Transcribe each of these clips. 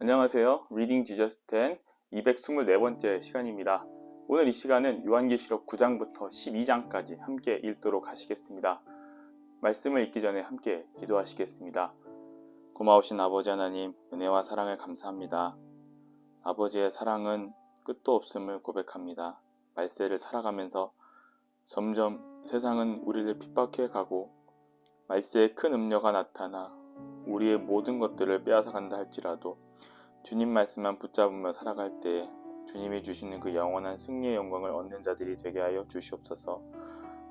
안녕하세요. Reading Jesus 10 224번째 시간입니다. 오늘 이 시간은 요한계시록 9장부터 12장까지 함께 읽도록 하시겠습니다. 말씀을 읽기 전에 함께 기도하시겠습니다. 고마우신 아버지 하나님, 은혜와 사랑을 감사합니다. 아버지의 사랑은 끝도 없음을 고백합니다. 말세를 살아가면서 점점 세상은 우리를 핍박해 가고 말세의 큰 음녀가 나타나 우리의 모든 것들을 빼앗아간다 할지라도 주님 말씀만 붙잡으며 살아갈 때에 주님이 주시는 그 영원한 승리의 영광을 얻는 자들이 되게 하여 주시옵소서.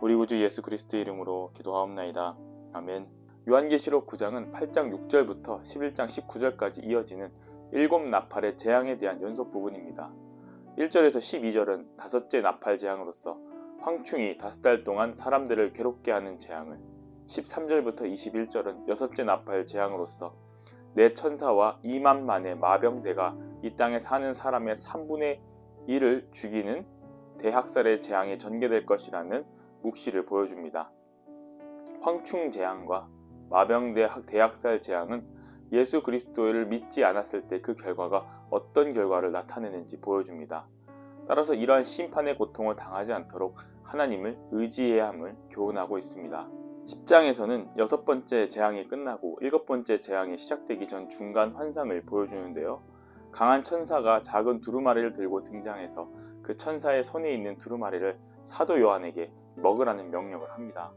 우리 구주 예수 그리스도의 이름으로 기도하옵나이다. 아멘. 요한계시록 9장은 8장 6절부터 11장 19절까지 이어지는 7나팔의 재앙에 대한 연속 부분입니다. 1절에서 12절은 다섯째 나팔 재앙으로서 황충이 5달 동안 사람들을 괴롭게 하는 재앙을, 13절부터 21절은 여섯째 나팔 재앙으로서 내 천사와 2만만의 마병대가 이 땅에 사는 사람의 3분의 1을 죽이는 대학살의 재앙이 전개될 것이라는 묵시를 보여줍니다. 황충 재앙과 마병대 대학살 재앙은 예수 그리스도를 믿지 않았을 때 그 결과가 어떤 결과를 나타내는지 보여줍니다. 따라서 이러한 심판의 고통을 당하지 않도록 하나님을 의지해야 함을 교훈하고 있습니다. 10장에서는 6번째 재앙이 끝나고 7번째 재앙이 시작되기 전 중간 환상을 보여주는데요. 강한 천사가 작은 두루마리를 들고 등장해서 그 천사의 손에 있는 두루마리를 사도 요한에게 먹으라는 명령을 합니다.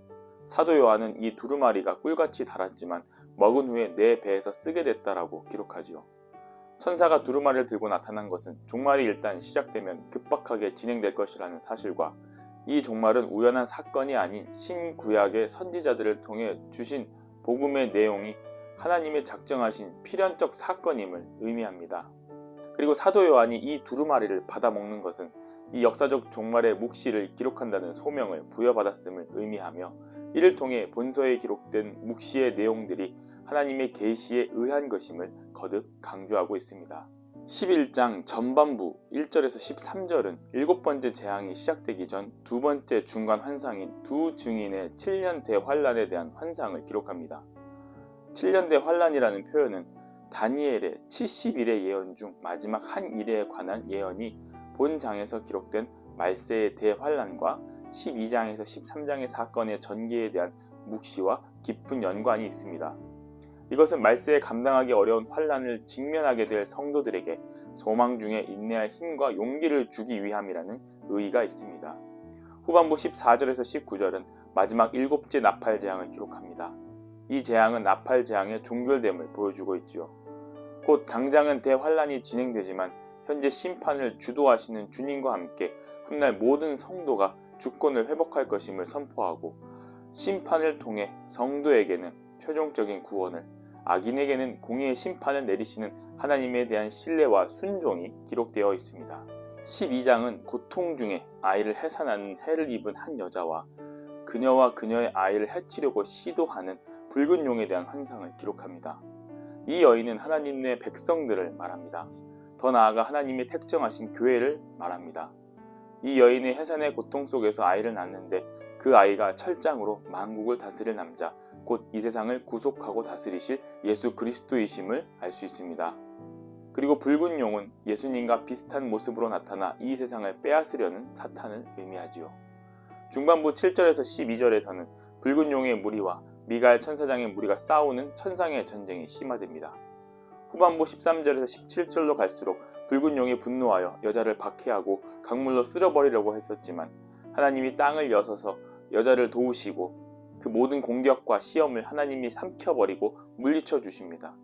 사도 요한은 이 두루마리가 꿀같이 달았지만 먹은 후에 내 배에서 쓰게 됐다라고 기록하지요. 천사가 두루마리를 들고 나타난 것은 종말이 일단 시작되면 급박하게 진행될 것이라는 사실과 이 종말은 우연한 사건이 아닌 신구약의 선지자들을 통해 주신 복음의 내용이 하나님의 작정하신 필연적 사건임을 의미합니다. 그리고 사도 요한이 이 두루마리를 받아먹는 것은 이 역사적 종말의 묵시를 기록한다는 소명을 부여받았음을 의미하며 이를 통해 본서에 기록된 묵시의 내용들이 하나님의 계시에 의한 것임을 거듭 강조하고 있습니다. 11장 전반부 1절에서 13절은 7번째 재앙이 시작되기 전 2번째 중간 환상인 두 증인의 7년 대환란에 대한 환상을 기록합니다. 7년 대환란이라는 표현은 다니엘의 70일의 예언 중 마지막 한 일에 관한 예언이 본장에서 기록된 말세의 대환란과 12장에서 13장의 사건의 전개에 대한 묵시와 깊은 연관이 있습니다. 이것은 말세에 감당하기 어려운 환란을 직면하게 될 성도들에게 소망 중에 인내할 힘과 용기를 주기 위함이라는 의의가 있습니다. 후반부 14절에서 19절은 마지막 7째 나팔 재앙을 기록합니다. 이 재앙은 나팔 재앙의 종결됨을 보여주고 있지요. 곧 당장은 대환란이 진행되지만 현재 심판을 주도하시는 주님과 함께 훗날 모든 성도가 주권을 회복할 것임을 선포하고 심판을 통해 성도에게는 최종적인 구원을, 악인에게는 공의의 심판을 내리시는 하나님에 대한 신뢰와 순종이 기록되어 있습니다. 12장은 고통 중에 아이를 해산하는 해를 입은 한 여자와 그녀와 그녀의 아이를 해치려고 시도하는 붉은 용에 대한 환상을 기록합니다. 이 여인은 하나님의 백성들을 말합니다. 더 나아가 하나님이 택정하신 교회를 말합니다. 이 여인의 해산의 고통 속에서 아이를 낳는데 그 아이가 철장으로 만국을 다스릴 남자, 곧 이 세상을 구속하고 다스리실 예수 그리스도이심을 알 수 있습니다. 그리고 붉은 용은 예수님과 비슷한 모습으로 나타나 이 세상을 빼앗으려는 사탄을 의미하지요. 중반부 7절에서 12절에서는 붉은 용의 무리와 미가엘 천사장의 무리가 싸우는 천상의 전쟁이 심화됩니다. 후반부 13절에서 17절로 갈수록 붉은 용이 분노하여 여자를 박해하고 강물로 쓸어버리려고 했었지만 하나님이 땅을 여서서 여자를 도우시고 그 모든 공격과 시험을 하나님이 삼켜버리고 물리쳐 주십니다.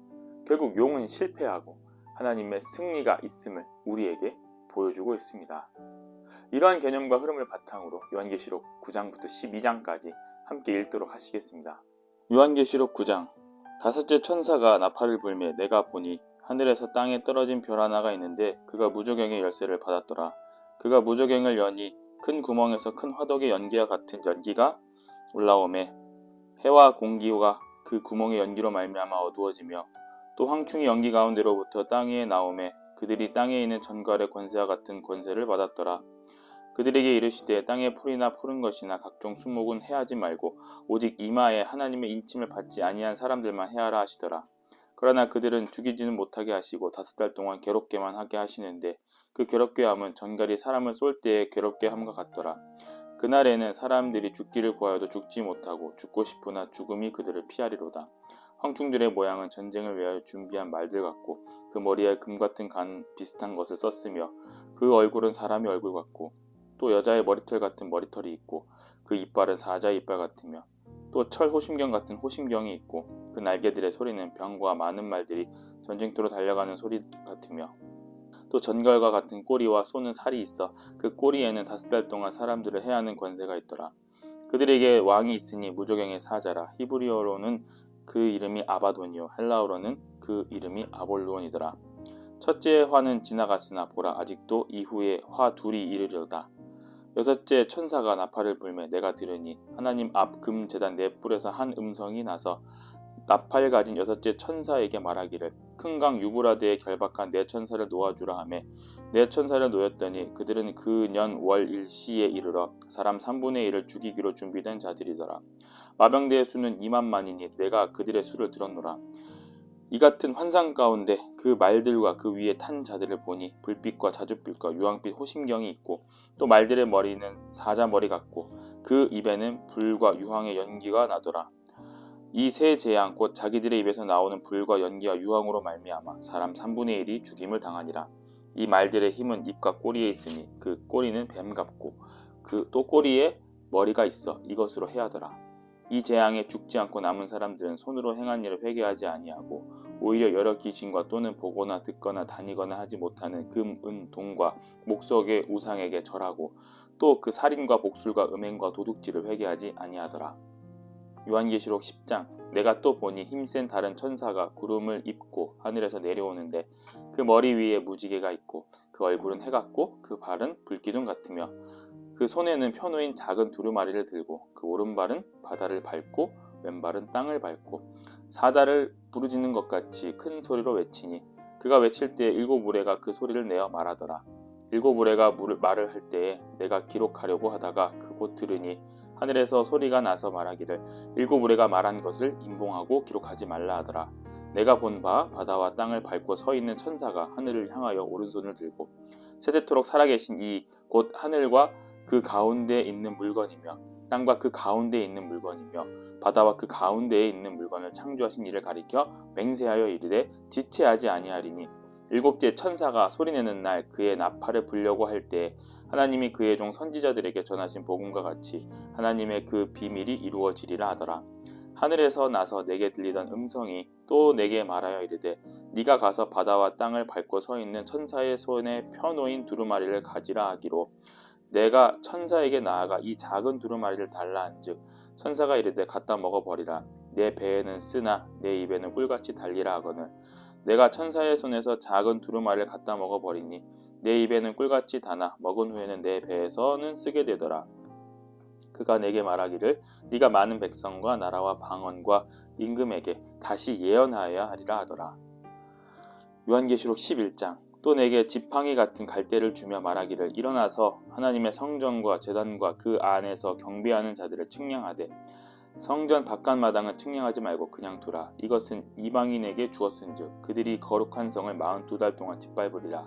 결국 용은 실패하고 하나님의 승리가 있음을 우리에게 보여주고 있습니다. 이러한 개념과 흐름을 바탕으로 요한계시록 9장부터 12장까지 함께 읽도록 하시겠습니다. 요한계시록 9장. 다섯째 천사가 나팔을 불매 내가 보니 하늘에서 땅에 떨어진 별 하나가 있는데 그가 무저갱의 열쇠를 받았더라. 그가 무저갱을 여니 큰 구멍에서 큰 화덕의 연기와 같은 연기가 올라오매 해와 공기가 그 구멍의 연기로 말미암아 어두워지며 또 황충이 연기 가운데로부터 땅 위에 나오매 그들이 땅에 있는 전갈의 권세와 같은 권세를 받았더라. 그들에게 이르시되 땅의 풀이나 푸른 것이나 각종 수목은 해하지 말고 오직 이마에 하나님의 인침을 받지 아니한 사람들만 해하라 하시더라. 그러나 그들은 죽이지는 못하게 하시고 5달 동안 괴롭게만 하게 하시는데 그 괴롭게 함은 전갈이 사람을 쏠 때에 괴롭게 함과 같더라. 그날에는 사람들이 죽기를 구하여도 죽지 못하고 죽고 싶으나 죽음이 그들을 피하리로다. 황충들의 모양은 전쟁을 위하여 준비한 말들 같고 그 머리에 금 같은 간 비슷한 것을 썼으며 그 얼굴은 사람의 얼굴 같고 또 여자의 머리털 같은 머리털이 있고 그 이빨은 사자의 이빨 같으며 또 철 호심경 같은 호심경이 있고 그 날개들의 소리는 병과 많은 말들이 전쟁터로 달려가는 소리 같으며 또 전갈과 같은 꼬리와 손은 살이 있어 그 꼬리에는 5달 동안 사람들을 해하는 권세가 있더라. 그들에게 왕이 있으니 무조갱의 사자라. 히브리어로는 그 이름이 아바돈이요 헬라어로는 그 이름이 아볼루온이더라. 첫째 화는 지나갔으나 보라 아직도 이후에 화 둘이 이르려다. 6째 천사가 나팔을 불매 내가 들으니 하나님 앞 금 제단 네 뿔에서 한 음성이 나서 나팔 가진 6째 천사에게 말하기를 큰 강 유브라데에 결박한 네 천사를 놓아주라 하매 네 천사를 놓였더니 그들은 그 년 월 일시에 이르러 사람 3분의 1을 죽이기로 준비된 자들이더라. 마병대의 수는 2만만이니 내가 그들의 수를 들었노라. 이 같은 환상 가운데 그 말들과 그 위에 탄 자들을 보니 불빛과 자줏빛과 유황빛 호심경이 있고 또 말들의 머리는 사자 머리 같고 그 입에는 불과 유황의 연기가 나더라. 이 세 재앙 곧 자기들의 입에서 나오는 불과 연기와 유황으로 말미암아 사람 3분의 1이 죽임을 당하니라. 이 말들의 힘은 입과 꼬리에 있으니 그 꼬리는 뱀 같고 그 또 꼬리에 머리가 있어 이것으로 해하더라. 이 재앙에 죽지 않고 남은 사람들은 손으로 행한 일을 회개하지 아니하고 오히려 여러 귀신과 또는 보거나 듣거나 다니거나 하지 못하는 금, 은, 동과 목석의 우상에게 절하고 또 그 살인과 복술과 음행과 도둑질을 회개하지 아니하더라. 요한계시록 10장 내가 또 보니 힘센 다른 천사가 구름을 입고 하늘에서 내려오는데 그 머리 위에 무지개가 있고 그 얼굴은 해 같고 그 발은 불기둥 같으며 그 손에는 펴놓인 작은 두루마리를 들고 그 오른발은 바다를 밟고 왼발은 땅을 밟고 사다를 부르짖는 것 같이 큰 소리로 외치니 그가 외칠 때에 7무리가 그 소리를 내어 말하더라. 7무리가 말을 할 때에 내가 기록하려고 하다가 그곳 들으니 하늘에서 소리가 나서 말하기를 7무리가 말한 것을 인봉하고 기록하지 말라 하더라. 내가 본 바 바다와 땅을 밟고 서 있는 천사가 하늘을 향하여 오른손을 들고 세세토록 살아계신 이 곧 하늘과 그 가운데에 있는 물건이며 땅과 그 가운데에 있는 물건이며 바다와 그 가운데에 있는 물건을 창조하신 이를 가리켜 맹세하여 이르되 지체하지 아니하리니 7째 천사가 소리내는 날 그의 나팔을 불려고 할 때에 하나님이 그의 종 선지자들에게 전하신 복음과 같이 하나님의 그 비밀이 이루어지리라 하더라. 하늘에서 나서 내게 들리던 음성이 또 내게 말하여 이르되 네가 가서 바다와 땅을 밟고 서 있는 천사의 손에 펴놓인 두루마리를 가지라 하기로 내가 천사에게 나아가 이 작은 두루마리를 달라 한즉 천사가 이르되 갖다 먹어버리라. 내 배에는 쓰나 내 입에는 꿀같이 달리라 하거늘 내가 천사의 손에서 작은 두루마리를 갖다 먹어버리니 내 입에는 꿀같이 다나 먹은 후에는 내 배에서는 쓰게 되더라. 그가 내게 말하기를 네가 많은 백성과 나라와 방언과 임금에게 다시 예언하여야 하리라 하더라. 요한계시록 11장 또 내게 지팡이 같은 갈대를 주며 말하기를 일어나서 하나님의 성전과 제단과 그 안에서 경배하는 자들을 측량하되 성전 바깥마당은 측량하지 말고 그냥 두라. 이것은 이방인에게 주었은즉 그들이 거룩한 성을 42달 동안 짓밟으리라.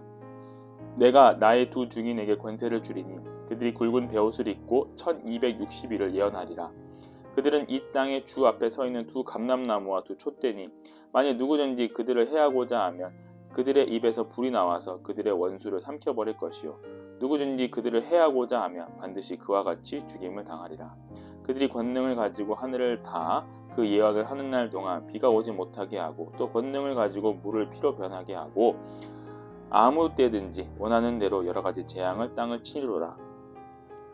내가 나의 두 증인에게 권세를 주리니 그들이 굵은 베옷을 입고 1260일을 예언하리라. 그들은 이 땅의 주 앞에 서 있는 두 감람나무와 두 촛대니 만일 누구든지 그들을 해하고자 하면 그들의 입에서 불이 나와서 그들의 원수를 삼켜버릴 것이요 누구든지 그들을 해하고자 하면 반드시 그와 같이 죽임을 당하리라. 그들이 권능을 가지고 하늘을 다 그 예언을 하는 날 동안 비가 오지 못하게 하고 또 권능을 가지고 물을 피로 변하게 하고 아무 때든지 원하는 대로 여러 가지 재앙을 땅을 치리로라.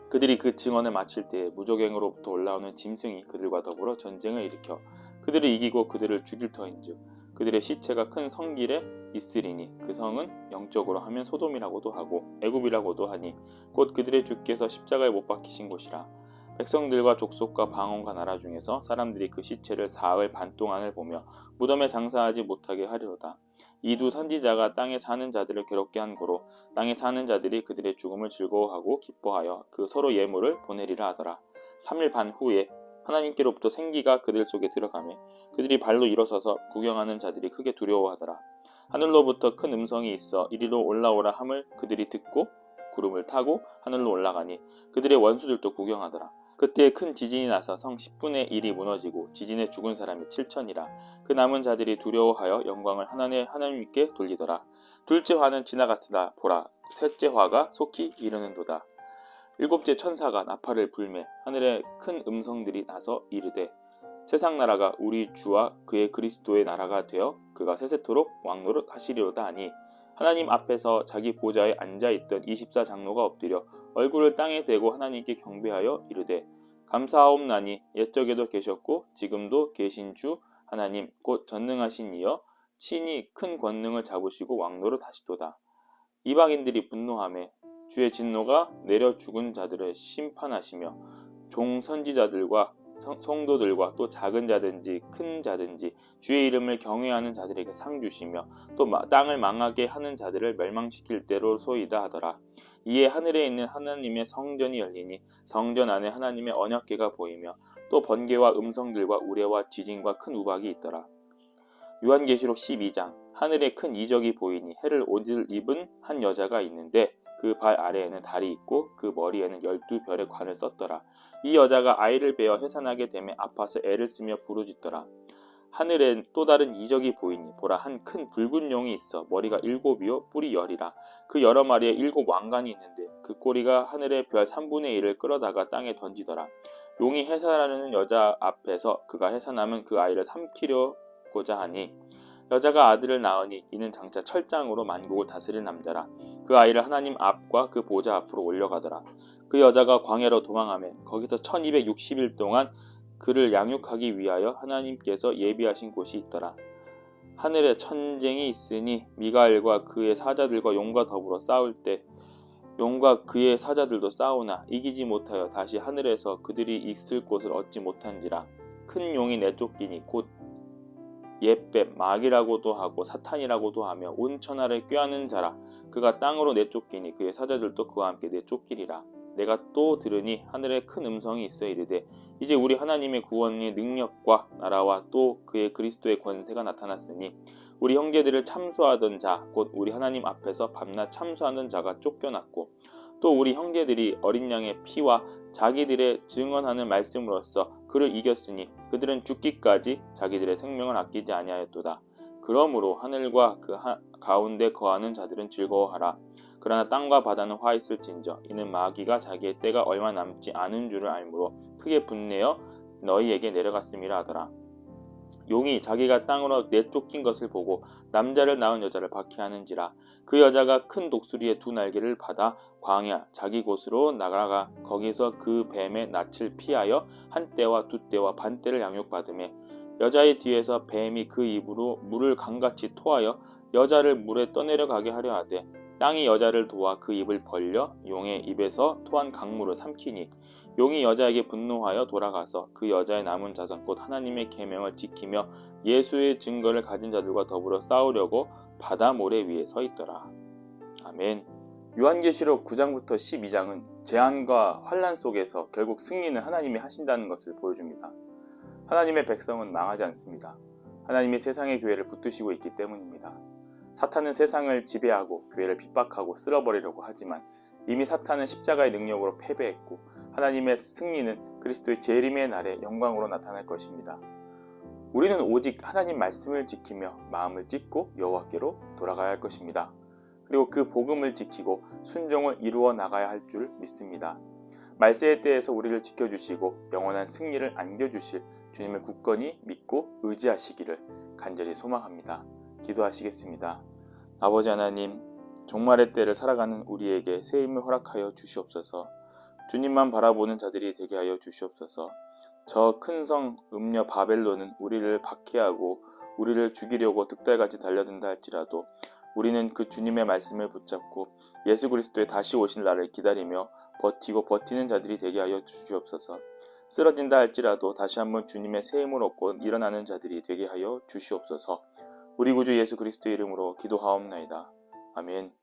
그들이 그 증언을 마칠 때에 무조갱으로부터 올라오는 짐승이 그들과 더불어 전쟁을 일으켜 그들을 이기고 그들을 죽일 터인즉 그들의 시체가 큰 성길에 있으리니 그 성은 영적으로 하면 소돔이라고도 하고 애굽이라고도 하니 곧 그들의 주께서 십자가에 못 박히신 곳이라. 백성들과 족속과 방언과 나라 중에서 사람들이 그 시체를 사흘 반 동안을 보며 무덤에 장사하지 못하게 하리로다. 이 두 선지자가 땅에 사는 자들을 괴롭게 한 고로 땅에 사는 자들이 그들의 죽음을 즐거워하고 기뻐하여 그 서로 예물을 보내리라 하더라. 3일 반 후에 하나님께로부터 생기가 그들 속에 들어가매 그들이 발로 일어서서 구경하는 자들이 크게 두려워하더라. 하늘로부터 큰 음성이 있어 이리로 올라오라 함을 그들이 듣고 구름을 타고 하늘로 올라가니 그들의 원수들도 구경하더라. 그때 큰 지진이 나서 성 10분의 1이 무너지고 지진에 죽은 사람이 7천이라. 그 남은 자들이 두려워하여 영광을 하나님께 돌리더라. 둘째 화는 지나갔으나 보라 셋째 화가 속히 이르는도다. 일곱째 천사가 나팔을 불매 하늘에 큰 음성들이 나서 이르되 세상 나라가 우리 주와 그의 그리스도의 나라가 되어 그가 세세토록 왕노릇 하시리로다 하니 하나님 앞에서 자기 보좌에 앉아있던 24장로가 엎드려 얼굴을 땅에 대고 하나님께 경배하여 이르되 감사하옵나니 옛적에도 계셨고 지금도 계신 주 하나님 곧 전능하신 이여 친히 큰 권능을 잡으시고 왕노릇 하시도다. 이방인들이 분노하매 주의 진노가 내려 죽은 자들을 심판하시며 종 선지자들과 성도들과 또 작은 자든지 큰 자든지 주의 이름을 경외하는 자들에게 상 주시며 또 땅을 망하게 하는 자들을 멸망시킬 때로소이다 하더라. 이에 하늘에 있는 하나님의 성전이 열리니 성전 안에 하나님의 언약궤가 보이며 또 번개와 음성들과 우레와 지진과 큰 우박이 있더라. 요한계시록 12장 하늘에 큰 이적이 보이니 해를 옷을 입은 한 여자가 있는데 그 발 아래에는 달이 있고 그 머리에는 12별의 관을 썼더라. 이 여자가 아이를 베어 해산하게 되매 아파서 애를 쓰며 부르짖더라. 하늘엔 또 다른 이적이 보이니 보라 한 큰 붉은 용이 있어 머리가 7이요 뿔이 10이라. 그 여러 마리에 7 왕관이 있는데 그 꼬리가 하늘의 별 3분의 1을 끌어다가 땅에 던지더라. 용이 해산하는 여자 앞에서 그가 해산하면 그 아이를 삼키려고자 하니 여자가 아들을 낳으니 이는 장차 철장으로 만국을 다스릴 남자라. 그 아이를 하나님 앞과 그 보좌 앞으로 올려가더라. 그 여자가 광야로 도망하며 거기서 1260일 동안 그를 양육하기 위하여 하나님께서 예비하신 곳이 있더라. 하늘에 전쟁이 있으니 미가엘과 그의 사자들과 용과 더불어 싸울 때 용과 그의 사자들도 싸우나 이기지 못하여 다시 하늘에서 그들이 있을 곳을 얻지 못한지라. 큰 용이 내쫓기니 곧 옛뱀 마귀라고도 하고 사탄이라고도 하며 온 천하를 꾀하는 자라. 그가 땅으로 내쫓기니 그의 사자들도 그와 함께 내쫓기리라. 내가 또 들으니 하늘에 큰 음성이 있어 이르되 이제 우리 하나님의 구원의 능력과 나라와 또 그의 그리스도의 권세가 나타났으니 우리 형제들을 참수하던 자 곧 우리 하나님 앞에서 밤낮 참수하는 자가 쫓겨났고 또 우리 형제들이 어린 양의 피와 자기들의 증언하는 말씀으로써 그를 이겼으니 그들은 죽기까지 자기들의 생명을 아끼지 아니하였도다. 그러므로 하늘과 그 가운데 거하는 자들은 즐거워하라. 그러나 땅과 바다는 화 있을진저 이는 마귀가 자기의 때가 얼마 남지 않은 줄을 알므로 크게 분내어 너희에게 내려갔음이라 하더라. 용이 자기가 땅으로 내쫓긴 것을 보고 남자를 낳은 여자를 박해하는지라. 그 여자가 큰 독수리의 2 날개를 받아 광야 자기 곳으로 나가가 거기서 그 뱀의 낯을 피하여 한 떼와 2 떼와 반 떼를 양육받으매 여자의 뒤에서 뱀이 그 입으로 물을 강같이 토하여 여자를 물에 떠내려가게 하려 하되 땅이 여자를 도와 그 입을 벌려 용의 입에서 토한 강물을 삼키니 용이 여자에게 분노하여 돌아가서 그 여자의 남은 자손 곧 하나님의 계명을 지키며 예수의 증거를 가진 자들과 더불어 싸우려고 바다 모래 위에 서 있더라. 아멘. 요한계시록 9장부터 12장은 재앙과 환난 속에서 결국 승리는 하나님이 하신다는 것을 보여줍니다. 하나님의 백성은 망하지 않습니다. 하나님이 세상의 교회를 붙드시고 있기 때문입니다. 사탄은 세상을 지배하고 교회를 핍박하고 쓸어버리려고 하지만 이미 사탄은 십자가의 능력으로 패배했고 하나님의 승리는 그리스도의 재림의 날에 영광으로 나타날 것입니다. 우리는 오직 하나님 말씀을 지키며 마음을 찢고 여호와께로 돌아가야 할 것입니다. 그리고 그 복음을 지키고 순종을 이루어 나가야 할 줄 믿습니다. 말세의 때에서 우리를 지켜주시고 영원한 승리를 안겨주실 주님을 굳건히 믿고 의지하시기를 간절히 소망합니다. 기도하시겠습니다. 아버지 하나님, 종말의 때를 살아가는 우리에게 새 힘을 허락하여 주시옵소서. 주님만 바라보는 자들이 되게 하여 주시옵소서. 저 큰 성 음녀 바벨론은 우리를 박해하고 우리를 죽이려고 득달같이 달려든다 할지라도 우리는 그 주님의 말씀을 붙잡고 예수 그리스도의 다시 오실 날을 기다리며 버티고 버티는 자들이 되게 하여 주시옵소서. 쓰러진다 할지라도 다시 한번 주님의 새 힘을 얻고 일어나는 자들이 되게 하여 주시옵소서. 우리 구주 예수 그리스도의 이름으로 기도하옵나이다. 아멘.